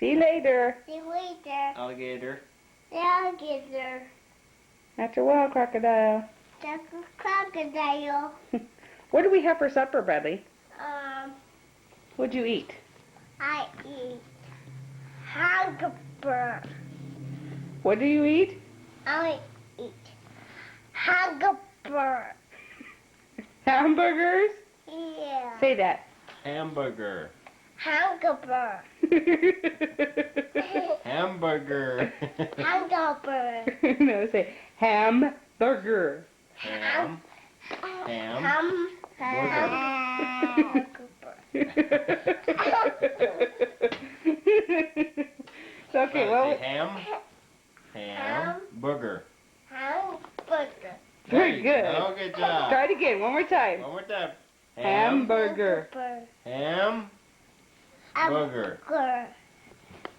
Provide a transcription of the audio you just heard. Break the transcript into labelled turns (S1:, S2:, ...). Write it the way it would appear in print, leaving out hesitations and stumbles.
S1: See you later.
S2: See you later.
S3: Alligator.
S2: Alligator.
S1: After a while, crocodile.
S2: That's a crocodile.
S1: What do we have for supper, Bradley? What'd you eat?
S2: I eat hamburger.
S1: What do you eat?
S2: I eat hamburger.
S1: Hamburgers?
S2: Yeah.
S1: Say that.
S3: Hamburger.
S2: Hamburger.
S3: Hamburger.
S2: Hamburger.
S1: No, say hamburger.
S3: Ham.
S2: Hamburger.
S1: Okay, well,
S3: Ham. Booger.
S2: Hamburger.
S1: very good.
S3: Oh, good job.
S1: Try it again, one more time.
S3: One more time.
S1: Hamburger.
S3: Ham. Booger.
S2: Hamburger.